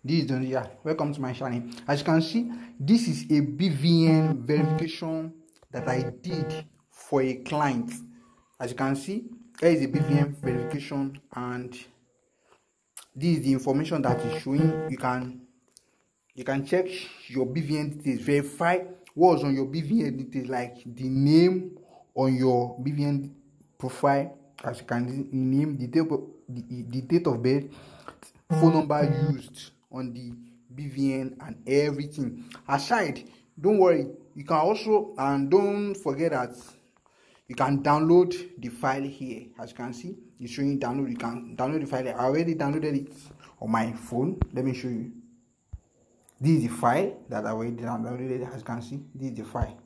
This is Donja. Welcome to my channel. As you can see, this is a BVN verification that I did for a client. As you can see, there is a BVN verification, and this is the information that is showing. You can check your BVN details, verify what's on your BVN details, like the name on your BVN profile. As you can see, name, the date of birth, phone number used on the BVN, and everything. Aside, don't worry, you can also, and don't forget that you can download the file here. As you can see, it's showing download. You can download the file. I already downloaded it on my phone. Let me show you. This is the file that I already downloaded. As you can see, this is the file.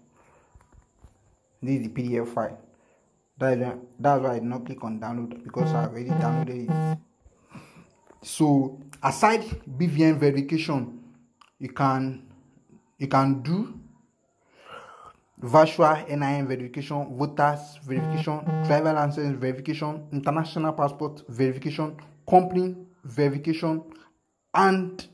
This is the PDF file. That's why I did not click on download, because I already downloaded it. So aside BVN verification, you can do virtual NIN verification, voters verification, driver license verification, international passport verification, company verification, and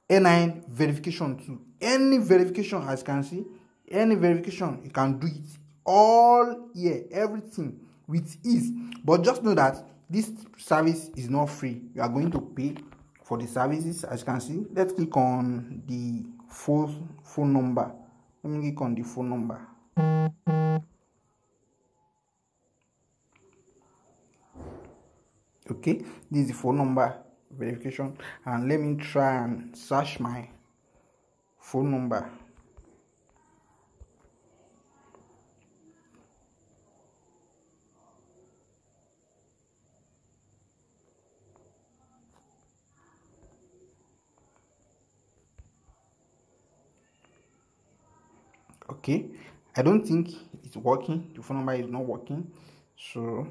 NIN verification too. Any verification, as you can see, any verification, you can do it all here, everything with ease. But just know that this service is not free. You are going to pay for the services. As you can see, let's click on the phone number. Let me click on the phone number. Okay, this is the phone number verification, and let me try and search my phone number. Okay, I don't think it's working. The phone number is not working. So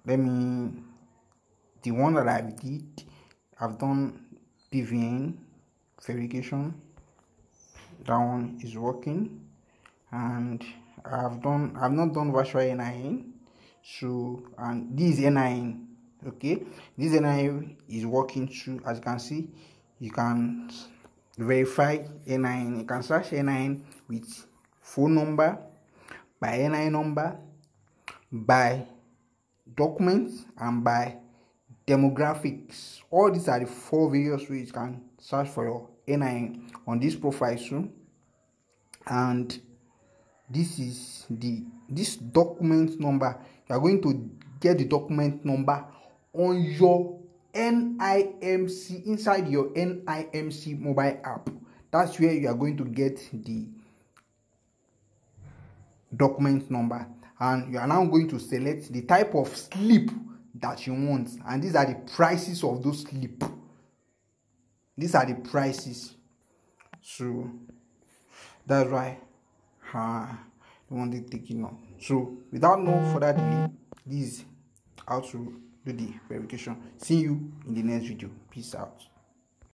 let me, the one that I've done BVN verification. That one is working, and I've not done virtual NIN. So, and this is NIN. Okay, this NIN is working too. As you can see, you can verify NIN. You can search NIN with phone number, by NIN number, by documents, and by demographics. All these are the 4 various ways you can search for your NIN on this profile soon. And this is this document number. You are going to get the document number on your NIMC, inside your NIMC mobile app. That's where you are going to get the document number, and you are now going to select the type of slip that you want, and these are the prices of those slip. These are the prices. So that's why you want to take it now. So without no further delay, this is how to do the verification. See you in the next video. Peace out.